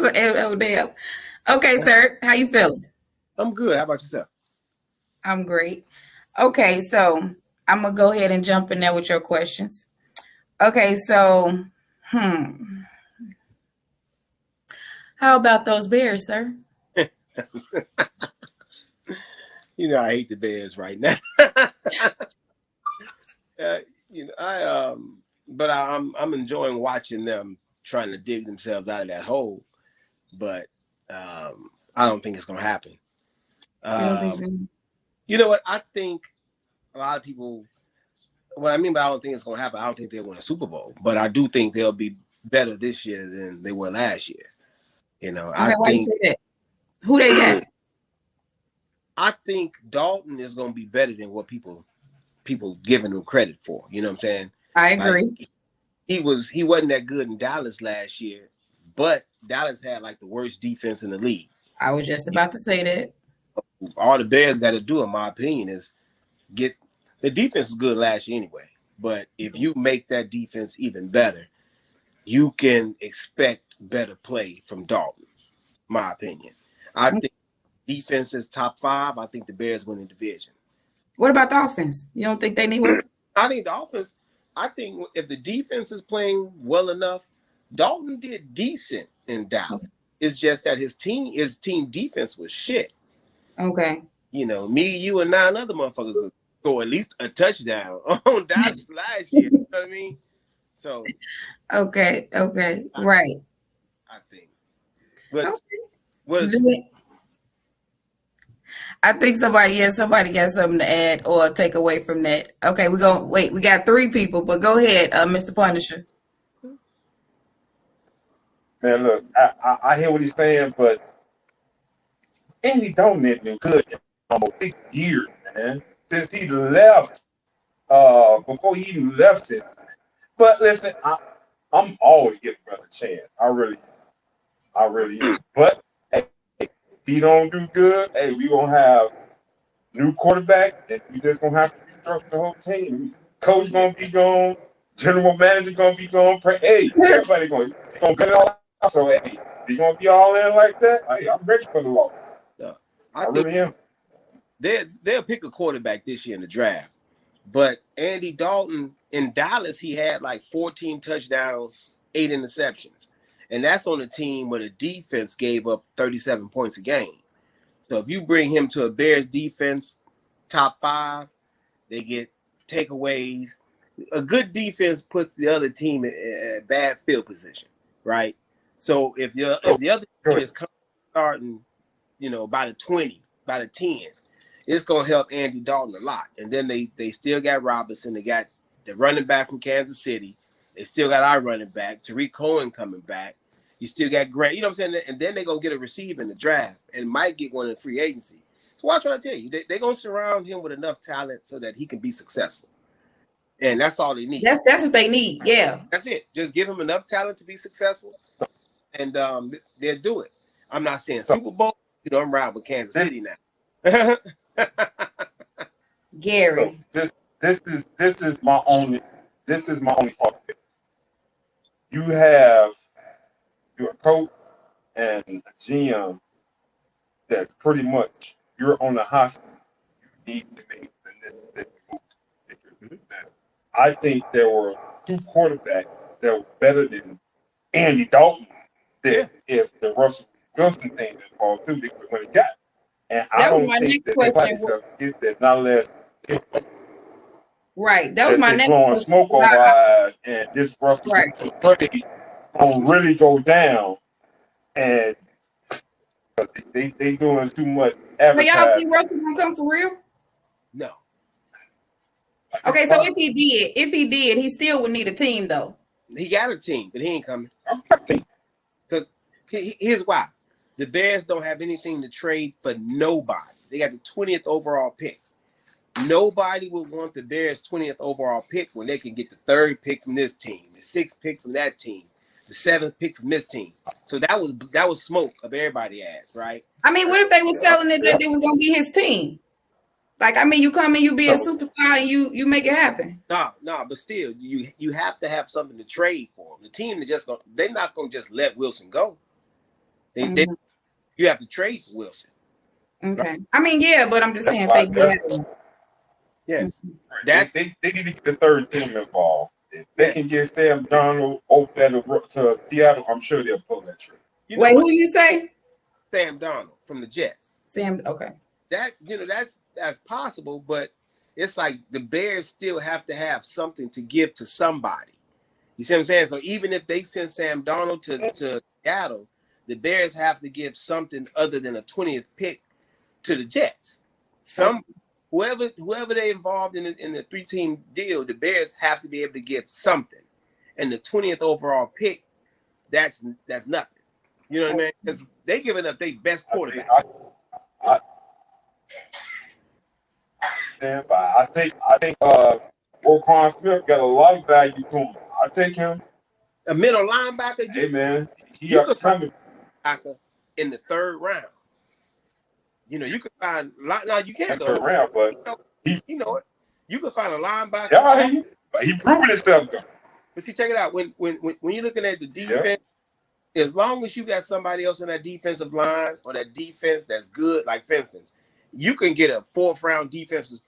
Oh, damn. Okay, sir. How you feeling? I'm good. How about yourself? I'm great. Okay, so I'm gonna go ahead and jump in there with your questions. Okay, so hmm, how about those bears, sir? I hate the Bears right now. uh, but I'm enjoying watching them trying to dig themselves out of that hole. But I don't think it's gonna happen. You don't think Um, so? you know what? I think a lot of people. What I mean by I don't think it's gonna happen. I don't think they'll win a Super Bowl, but I do think they'll be better this year than they were last year. I Okay, why you think say that? Who they got? I think Dalton is gonna be better than what people giving him credit for. You know what I'm saying? I Like agree. he wasn't that good in Dallas last year, but Dallas had like the worst defense in the league. I was just about to say that. All the Bears got to do, in my opinion, is get the defense is good last year anyway. But if you make that defense even better, you can expect better play from Dalton. My opinion. I think defense is top five. I think the Bears win the division. What about the offense? You don't think they need work? I think the offense. I think if the defense is playing well enough, Dalton did decent in Dallas. It's just that his team defense was shit. Okay. Me, you, and nine other motherfuckers score at least a touchdown on Dallas last year. You know what I mean? So Okay. Okay. I, Right. I think. But Okay. what is I think somebody got something to add or take away from that. Okay, we're gonna wait. We got three people, but go ahead, Mr. Punisher. Man, look, I hear what he's saying, but Andy Dalton has been good in almost 6 years, man. Since he left, before he even left it. But listen, I'm always giving brother a chance. I really am. But hey, if he don't do good, hey, we gonna have new quarterback, and we just gonna have to restructure the whole team. Coach gonna be gone, general manager gonna be gone. Hey, everybody gonna get it all out. So hey, you gonna be all in like that? Hey, I'm ready for the law. I I think really am. they'll pick a quarterback this year in the draft. But Andy Dalton in Dallas, he had like 14 touchdowns, 8 interceptions. And that's on a team where the defense gave up 37 points a game. So if you bring him to a Bears defense, top five, they get takeaways. A good defense puts the other team in a bad field position, right? So if the other team is starting, by the 20, by the 10, it's gonna help Andy Dalton a lot. And then they still got Robinson. They got the running back from Kansas City. They still got our running back, Tariq Cohen, coming back. You still got Grant. You know what I'm saying? And then they're gonna get a receiver in the draft and might get one in free agency. So what I'm trying to tell you, they're gonna surround him with enough talent so that he can be successful. And that's all they need. That's what they need. Yeah. That's it. Just give him enough talent to be successful, and they'll do it. I'm not saying So Super Bowl. I'm riding with Kansas City now. so Gary. this is my only thought. You have your coach and a GM that's pretty much you're on the hospital. You need to make the necessary moves if you're doing that. I think there were two quarterbacks that were better than Andy Dalton. Yeah. That if the Russell Wilson thing didn't fall through, they would have got. And I That was don't my think next that they might question. get that not unless Right. That was my they next blowing question. smoke over our eyes and this Russell Right. Wilson trade gonna really go down and they doing too much So y'all think advertising. Russell gonna come for real? No. Okay, so if he did, he still would need a team though. He got a team, but he ain't coming. Because here's why. The Bears don't have anything to trade for nobody. They got the 20th overall pick. Nobody would want the Bears' 20th overall pick when they can get the third pick from this team, the sixth pick from that team, the seventh pick from this team. So that was smoke of everybody's ass, right? I mean, what if they was selling it that it was gonna be his team? Like, I mean, you come in, you be a So superstar, and you make it happen. No, but still, you have to have something to trade for them. The team they're not gonna just let Wilson go. They you have to trade for Wilson. Okay. Right? I mean, yeah, but I'm just saying why if they did. Yeah. They need to get the third team involved. If they can get Sam Donald over there to Seattle, I'm sure they'll pull that trigger. You know Wait, what? who you say? Sam Donald from the Jets. Sam. Okay. That that's possible, but it's like the Bears still have to have something to give to somebody. You see what I'm saying? So even if they send Sam Donald to Seattle, the Bears have to give something other than a 20th pick to the Jets. Whoever they involved in the 3-team deal, the Bears have to be able to give something. And the 20th overall pick, that's nothing. You know what I mean? Because they giving up their best quarterback. I think Roquan Smith got a lot of value to him. I take him. A middle linebacker. Hey man, you could find a linebacker in the 3rd round. You know, you could find now you can't go 3rd round, but you know it. You could find a linebacker. Yeah, he proven himself though. But see, check it out. When you're looking at the defense, as long as you got somebody else on that defensive line or that defense that's good, like for instance, you can get a 4th round defensive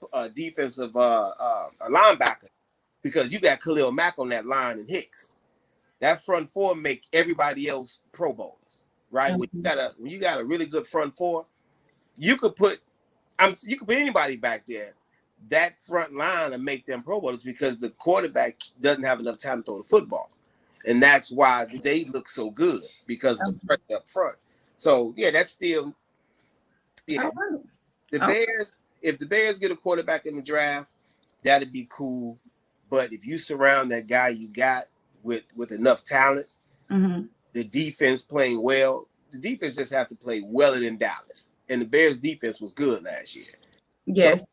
linebacker because you got Khalil Mack on that line and Hicks. That front 4 make everybody else Pro Bowlers, right? Mm-hmm. When you got a really good front 4, you could put anybody back there. That front line and make them Pro Bowlers because the quarterback doesn't have enough time to throw the football. And that's why they look so good because of the pressure up front. So, yeah, that's still the Bears. If the Bears get a quarterback in the draft, that'd be cool. But if you surround that guy you got with enough talent, the defense playing well, the defense just have to play well than Dallas. And the Bears defense was good last year. Yes.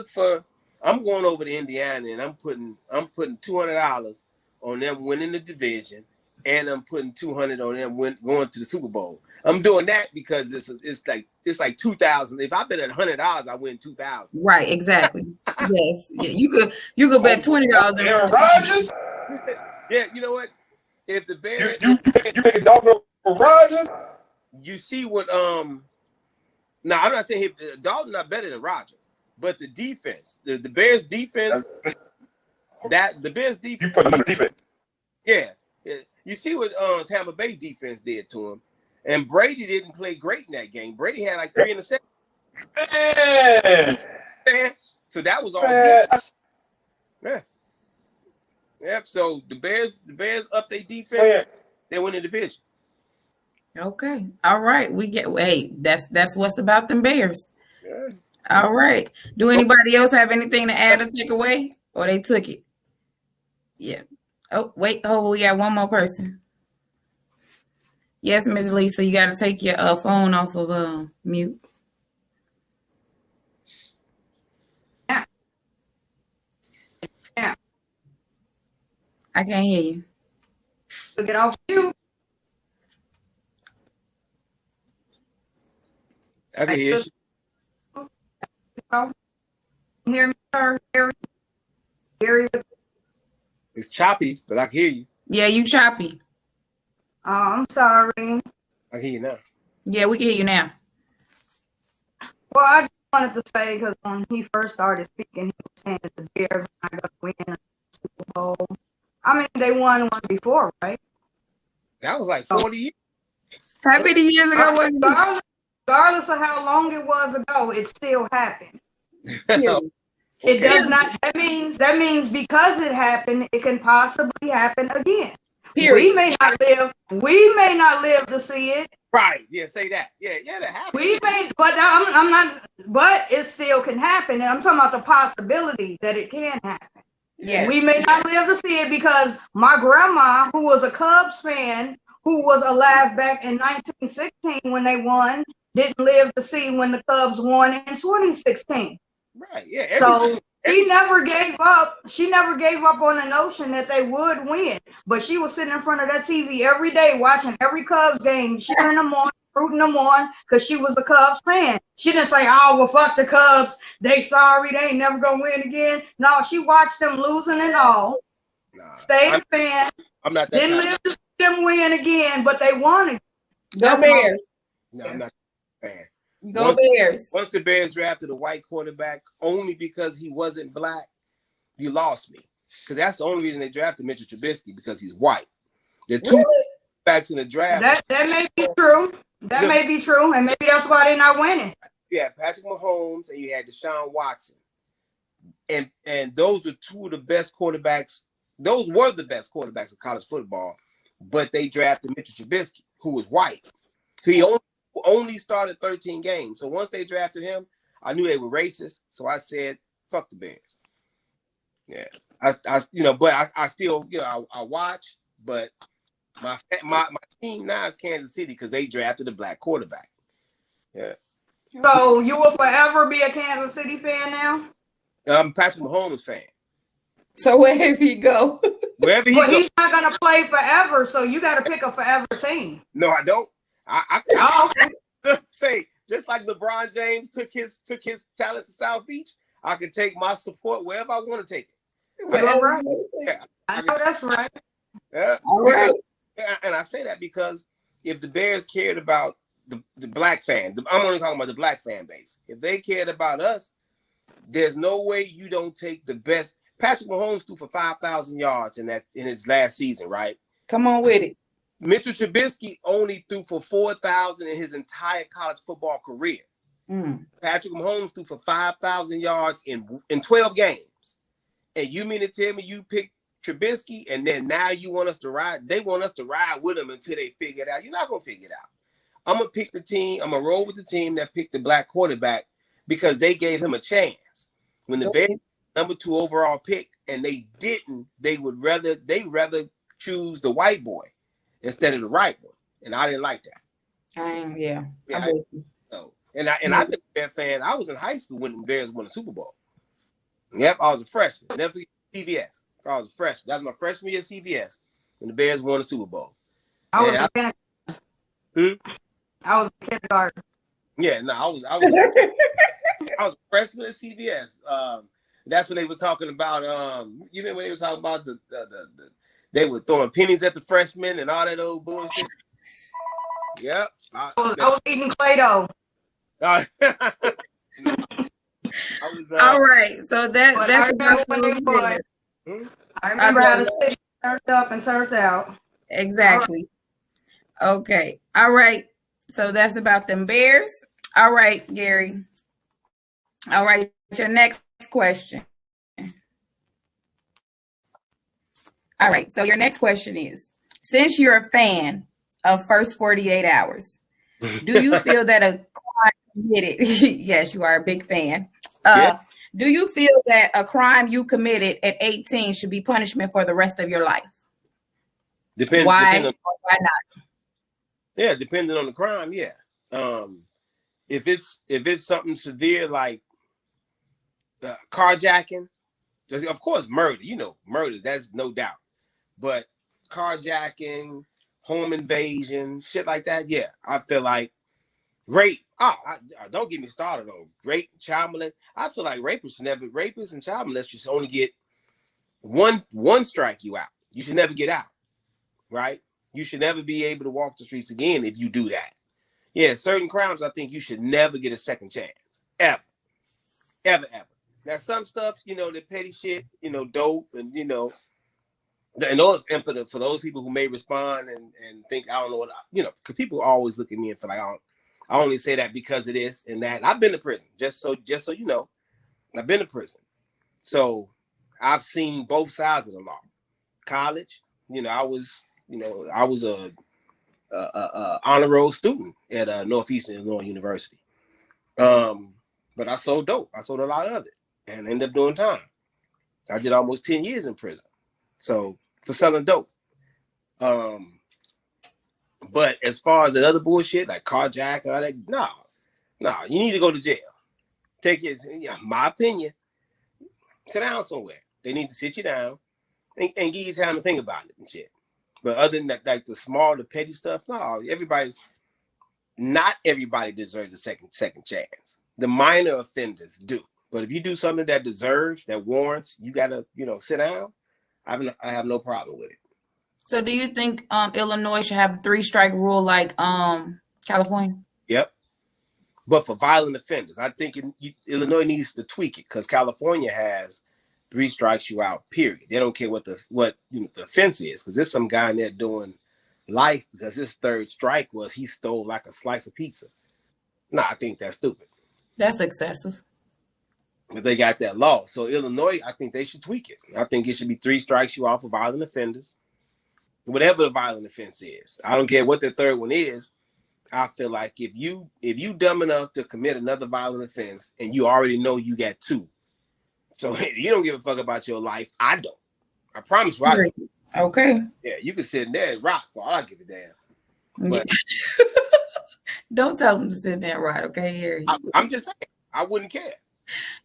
So I'm going over to Indiana and I'm putting $200 on them winning the division, and I'm putting $200 on them going to the Super Bowl. I'm doing that because it's like 2,000. If I bet at $100, I win 2,000. Right, exactly. Yes, yeah, you could bet $20 on Aaron Rodgers. Yeah, you know what? If the Bears, you take a Dalton for Rodgers. You see what? Now I'm not saying Dalton not better than Rodgers, but the defense, the Bears defense. The Bears defense. You put them on the defense. Yeah. You see what Tampa Bay defense did to him, and Brady didn't play great in that game. Brady had like 3 interceptions. Man. So that was all defense. Yeah. Yep. So the Bears up their defense. They win the division. Okay. All right. That's what's about them Bears. Yeah. All right. Do anybody else have anything to add or take away, or they took it? Yeah. Oh, wait. Oh, we got one more person. Yes, Miss Lisa, you got to take your phone off of mute. Yeah. I can't hear you. Took it off you. I can hear you. Hear me, sir? Gary. It's choppy, but I can hear you. Yeah, you choppy. Oh, I'm sorry. I can hear you now. Yeah, we can hear you now. Well, I just wanted to say, because when he first started speaking, he was saying that the Bears are not going to win the Super Bowl. I mean, they won one before, right? That was like 40 years. How many years ago was it? Regardless of how long it was ago, it still happened. It does not. That means because it happened, it can possibly happen again. Period. We may not live to see it. Right. Yeah, say that. Yeah, that happened. We may, but I'm not. But it still can happen, and I'm talking about the possibility that it can happen. Yeah. We may not live to see it because my grandma, who was a Cubs fan, who was alive back in 1916 when they won, didn't live to see when the Cubs won in 2016. Right. Yeah. So she never gave up. She never gave up on the notion that they would win. But she was sitting in front of that TV every day watching every Cubs game, cheering them on, rooting them on, because she was a Cubs fan. She didn't say, "Oh, well, fuck the Cubs. They sorry. They ain't never gonna win again." No, she watched them losing and all. Stayed a fan. I'm not that. Didn't live to see them win again, but they won again. Go That's my Bears. No, I'm not a fan. Go Bears. Once the Bears drafted a white quarterback only because he wasn't black, you lost me. Because that's the only reason they drafted Mitchell Trubisky, because he's white. The two Really? backs in the draft. that may be true. That may be true, and maybe that's why they're not winning. You had Patrick Mahomes and you had Deshaun Watson. And those were two of the best quarterbacks. Those were the best quarterbacks of college football, but they drafted Mitchell Trubisky, who was white. He only started 13 games. So once they drafted him, I knew they were racist. So I said, fuck the Bears. Yeah. But I still, I watch, but my team now is Kansas City because they drafted a black quarterback. Yeah. So you will forever be a Kansas City fan now? I'm a Patrick Mahomes fan. So wherever he go. Wherever he But goes. he's not gonna play forever, so you got to pick a forever team. No, I don't. I Oh, say, just like LeBron James took his talent to South Beach, I can take my support wherever I want to take it. you're right. Yeah, I know that's right. yeah. All right. And I say that because if the Bears cared about the black fan, I'm only talking about the black fan base. If they cared about us, there's no way you don't take the best. Patrick Mahomes threw for 5,000 yards in his last season, right? Come on with it. Mitchell Trubisky only threw for 4,000 in his entire college football career. Patrick Mahomes threw for 5,000 yards in 12 games. And you mean to tell me you picked Trubisky and then now you want us to ride? They want us to ride with them until they figure it out. You're not going to figure it out. I'm going to pick the team. I'm going to roll with the team that picked the black quarterback because they gave him a chance. When the Bears number 2 overall pick and they didn't, they'd rather choose the white boy instead of the right one. And I didn't like that. Yeah. And I've been a Bear fan. I was in high school when the Bears won the Super Bowl. Yep, I was a freshman. Never forget CBS. I was a freshman. That was my freshman year at CBS when the Bears won the Super Bowl. I was in kindergarten. Yeah, no, I was I was a freshman at CBS. That's when they were talking about you remember when they were talking about the they were throwing pennies at the freshmen and all that old bullshit. Yep. I was eating Play-Doh. I was, all right. So that's about when they won. I remember how the city turned up and turned out. Exactly. Okay. All right. So that's about them Bears. All right, Gary. All right. Your next question. All right. So your next question is, since you're a fan of First 48 Hours, do you feel that a crime committed, yes, you are a big fan. Yeah. Do you feel that a crime you committed at 18 should be punishment for the rest of your life? Why or why not? Yeah, depending on the crime, yeah. If it's something severe like carjacking, of course, murder, murder, that's no doubt. But carjacking, home invasion, shit like that, yeah, I feel like rape. Don't get me started on rape, child molest. I feel like rapists and child molesters should only get one strike you out. You should never get out, right? You should never be able to walk the streets again if you do that. Yeah, certain crimes, I think you should never get a second chance. Ever. Ever, ever. Now, some stuff, the petty shit, dope, and, and for those people who may respond and think, I don't know what, because people always look at me and feel like, I only say that because of this and that. I've been to prison, just so you know. I've been to prison. So I've seen both sides of the law. College, I was a honor roll student at Northeastern Illinois University. But I sold dope. I sold a lot of it and ended up doing time. I did almost 10 years in prison. So for selling dope. But as far as the other bullshit, like carjack, all that, no, you need to go to jail. Take it, my opinion, sit down somewhere. They need to sit you down and give you time to think about it and shit. But other than that, like the petty stuff, no, not everybody deserves a second chance. The minor offenders do. But if you do something that warrants, you gotta, sit down, I have no problem with it. So do you think Illinois should have a 3-strike rule like California? Yep. But for violent offenders, I think Illinois needs to tweak it because California has 3 strikes you out. Period. They don't care what the offense is because there's some guy in there doing life because his 3rd strike was he stole like a slice of pizza. Nah, I think that's stupid. That's excessive. But they got that law. So Illinois, I think they should tweak it. I think it should be 3 strikes you off for violent offenders. Whatever the violent offense is. I don't care what the 3rd one is. I feel like if you dumb enough to commit another violent offense and you already know you got 2, so you don't give a fuck about your life. I don't. I promise you I don't. Okay. Yeah, you can sit in there and rock for all I give a damn. But don't tell them to sit there and rock, okay, Gary? I'm just saying, I wouldn't care.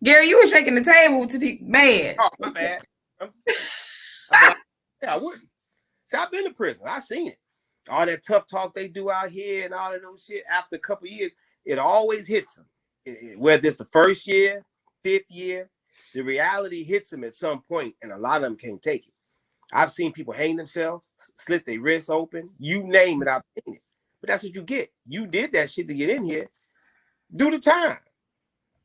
Gary, you were shaking the table to the bad. Oh, my bad. Yeah, I wouldn't. See, I've been to prison. I've seen it. All that tough talk they do out here and all of those shit, after a couple of years, it always hits them. Whether it's the 1st year, 5th year, the reality hits them at some point, and a lot of them can't take it. I've seen people hang themselves, slit their wrists open. You name it, I've seen it. But that's what you get. You did that shit to get in here. Do the time.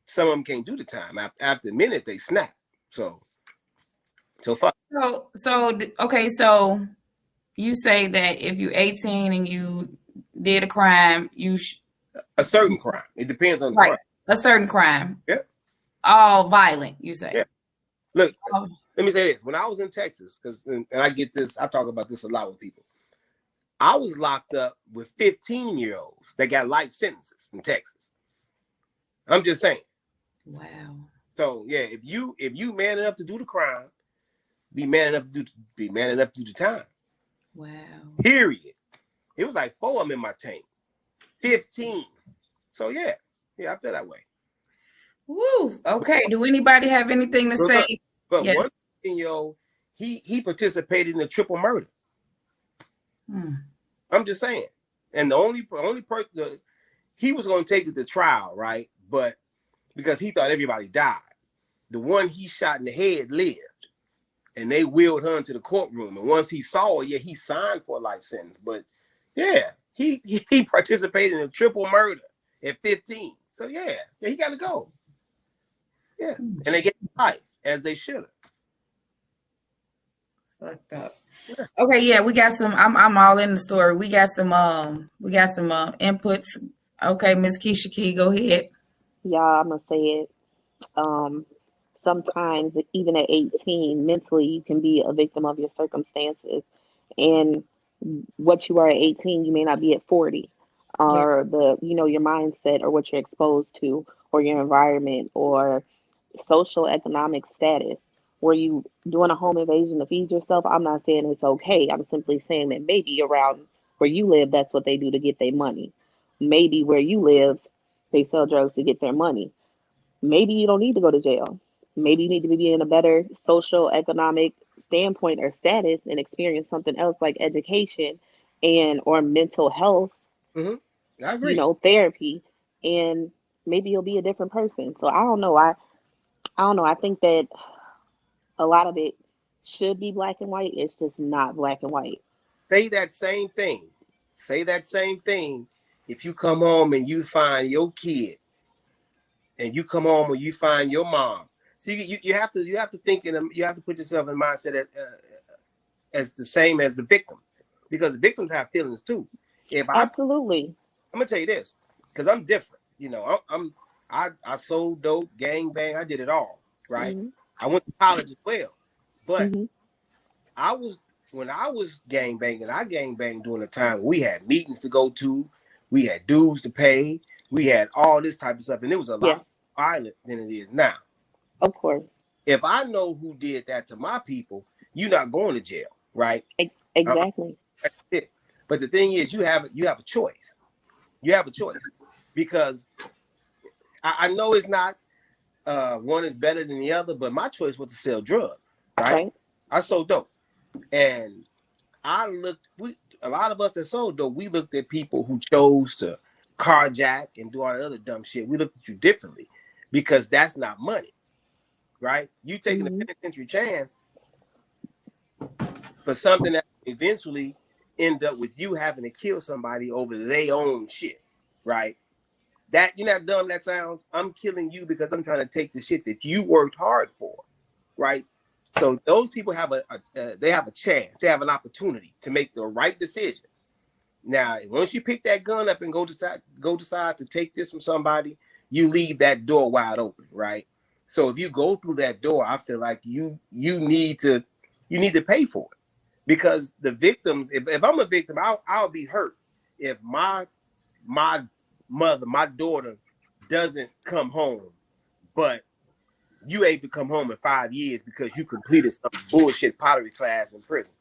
Some of them can't do the time. After a minute, they snap. So fuck. So okay, so you say that if you're 18 and you did a crime, a certain crime. It depends on the right. crime. A certain crime. Yeah. All violent, you say. Yeah. Look, let me say this. When I was in Texas, and I get this, I talk about this a lot with people. I was locked up with 15-year-olds that got life sentences in Texas. I'm just saying. Wow. So yeah, if you man enough to do the crime, be man enough to do the time. Wow. Period. It was like 4 of them in my tank. 15. So yeah, I feel that way. Woo. Okay. Do anybody have anything to say? But yes. One 15-year-old, he participated in a triple murder. I'm just saying. And the only person he was going to take it to trial, right? But because he thought everybody died, the one he shot in the head lived, and they wheeled her into the courtroom. And once he saw her, he signed for a life sentence. But yeah, he participated in a triple murder at 15. So yeah, he got to go. Yeah, and they get life as they should have. Fucked up. Yeah. Okay, yeah, we got some. I'm all in the story. We got some inputs. Okay, Miss Keisha Key, go ahead. Yeah, I'm gonna say it. Sometimes, even at 18, mentally you can be a victim of your circumstances, and what you are at 18, you may not be at 40, or your mindset, or what you're exposed to, or your environment, or social economic status. Were you doing a home invasion to feed yourself? I'm not saying it's okay. I'm simply saying that maybe around where you live, that's what they do to get their money. Maybe where you live, they sell drugs to get their money. Maybe you don't need to go to jail. Maybe you need to be in a better social economic standpoint or status and experience something else like education or mental health. Mm-hmm. I agree. Therapy, and maybe you'll be a different person. So I don't know. I don't know. I think that a lot of it should be black and white. It's just not black and white. Say that same thing. If you come home and you find your kid, and you come home and you find your mom. See, you have to think you have to put yourself in mindset as the same as the victims, because the victims have feelings too. Absolutely. I'm gonna tell you this, because I'm different. I sold dope, gang bang, I did it all, right? Mm-hmm. I went to college as well, but when I was gang banging, I gang banged during a time we had meetings to go to, we had dues to pay, we had all this type of stuff, and it was a lot more violent than it is now. Of course. If I know who did that to my people, you're not going to jail, right? Exactly. That's it. But the thing is, you have a choice. You have a choice, because I know it's not one is better than the other, but my choice was to sell drugs, right? I sold dope, and a lot of us that sold dope, we looked at people who chose to carjack and do all the other dumb shit. We looked at you differently, because that's not money, right? You taking a penitentiary chance for something that's eventually end up with you having to kill somebody over their own shit, right? That, you know how dumb that sounds? I'm killing you because I'm trying to take the shit that you worked hard for, right? So those people have they have a chance, they have an opportunity to make the right decision. Now, once you pick that gun up and go decide to take this from somebody, you leave that door wide open, right? So if you go through that door, I feel like you need to pay for it, because the victims. If I'm a victim, I'll be hurt if my mother, my daughter, doesn't come home, but you able to come home in 5 years because you completed some bullshit pottery class in prison.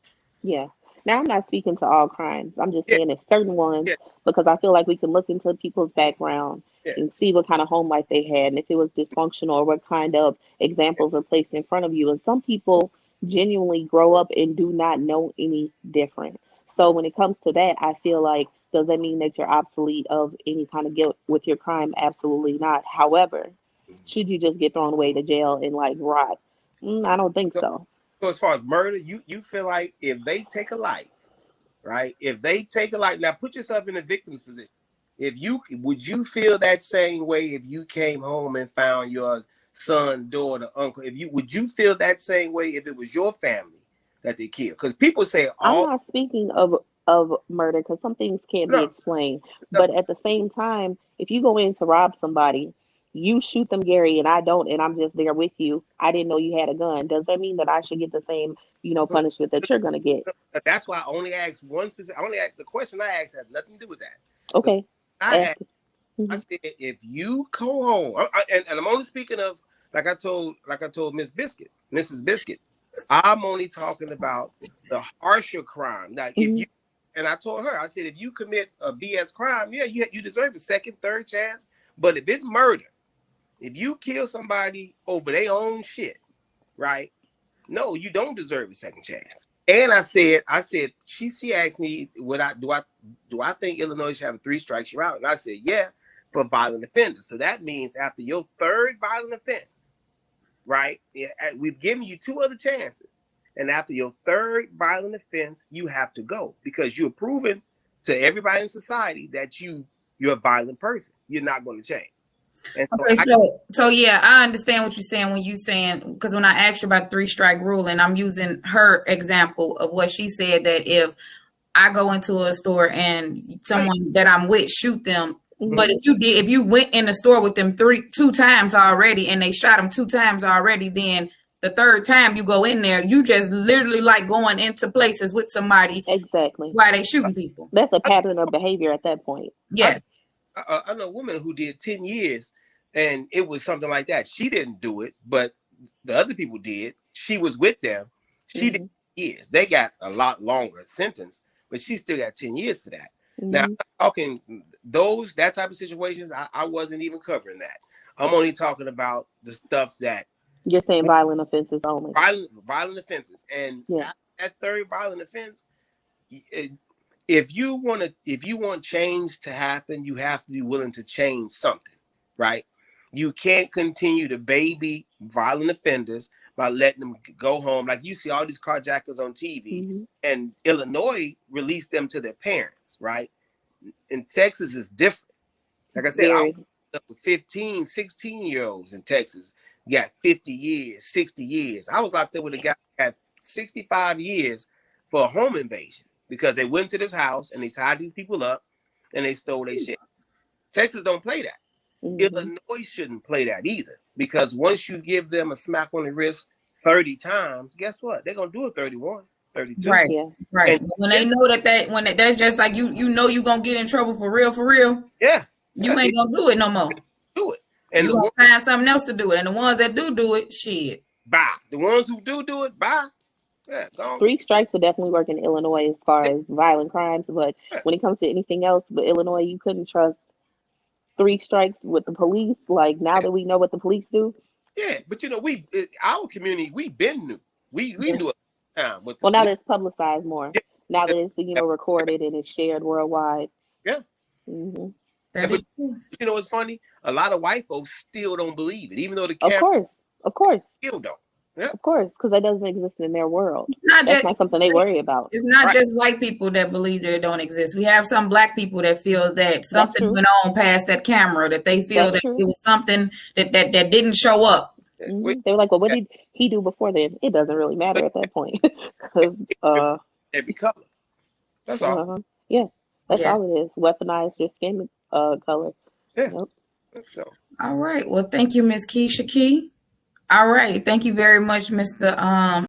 Yeah. Now, I'm not speaking to all crimes. I'm just Yeah, saying there's certain ones, yeah, because I feel like we can look into people's background yeah. and see what kind of home life they had and if it was dysfunctional or what kind of examples were placed in front of you. And some people genuinely grow up and do not know any different. So when it comes to that, I feel like, does that mean that you're obsolete of any kind of guilt with your crime? Absolutely not. However, should you just get thrown away to jail and like rot? I don't think So, so. so as far as murder, you feel like if they take a life, right? If they take a life, now put yourself in the victim's position. Would you feel that same way if you came home and found your son, daughter, uncle? Would you feel that same way if it was your family that they killed? Because people say I'm all not speaking of murder, because some things can't be no, explained. no, But at the same time, if you go in to rob somebody, you shoot them, Gary, and I don't, and I'm just there with you. I didn't know you had a gun. Does that mean that I should get the same, punishment that you're gonna get? that's why I only asked one specific. I only asked the question I asked has nothing to do with that. The Okay. I Ask. asked, I Hmm. said, if you come home, and I'm only speaking of like I told Mrs. Biscuit, I'm only talking about the harsher crime. Now, if Hmm. you and I told her, I said, if you commit a BS crime, yeah, you deserve a second, third chance. But if it's murder, if you kill somebody over their own shit, right? No, you don't deserve a second chance. And I said, she asked me, do I think Illinois should have a 3 strikes you're out? And I said, yeah, for violent offenders. So that means after your third violent offense, right? Yeah, we've given you 2 other chances. And after your third violent offense, you have to go, because you're proving to everybody in society that you're a violent person. You're not going to change. And Okay, so yeah, I understand what you're saying when you saying, because when I asked you about 3 strike rule, and I'm using her example of what she said, that if I go into a store and someone that I'm with shoot them, but Hmm. if you went in the store with them 2 times already and they shot them 2 times already, then the third time you go in there, you just literally like going into places with somebody Exactly. while they shooting people. That's a pattern of behavior at that point. I, Yes, I know a woman who did 10 years, and it was something like that. She didn't do it, but the other people did. She was with them. She did Hmm. years. They got a lot longer sentence, but she still got 10 years for that. Now, Hmm. I'm talking that type of situations, I wasn't even covering that. I'm only talking about the stuff that You're saying violent offenses only. violent offenses. And Yeah. after that third violent offense, if you want change to happen, you have to be willing to change something, right? You can't continue to baby violent offenders by letting them go home. Like you see all these carjackers on TV, Hmm. and Illinois released them to their parents, right? In Texas is different. Like I said, I was Very. up with 15, 16-year-olds in Texas, got 50 years, 60 years. I was locked up with a guy who got 65 years for a home invasion because they went to this house and they tied these people up and they stole their shit. Texas don't play that. Hmm. Illinois shouldn't play that either, because once you give them a smack on the wrist 30 times, guess what? They're going to do it 31, 32. right, Yeah. right. And When they know that's just like you gonna get in trouble for real, yeah, you ain't gonna do it no more. do it. And You the gonna one, find something else to do it, and the ones that do it, shit. bye. The ones who do it, bye. Yeah, go on. 3 strikes would definitely work in Illinois as far Yeah, as violent crimes, but when it comes to anything else, but Illinois, you couldn't trust 3 strikes with the police. Like, now yeah. that we know what the police do, Yeah, but our community, we been new. We Yes. knew it time with the well, now police. that it's publicized more, Yeah, now yeah, that it's recorded and it's shared worldwide. yeah. Hmm. That But is true. you know what's funny? A lot of white folks still don't believe it, even though the Of camera course, of course. still don't. Yeah. Of course, because that doesn't exist in their world. Not That's just not something they worry about. It's not Right. just white people that believe that it don't exist. We have some black people that feel that something true. went on past that camera, that they feel That's that true. it was something that didn't show up. They were like, well, what did he do before then? It doesn't really matter at that point. Because, Every color. That's all. yeah, that's Yes. all it is. Weaponize your skin color. Yeah. Yep. So. All right. Well, thank you, Miss Keisha Key. All right. Thank you very much, Mr.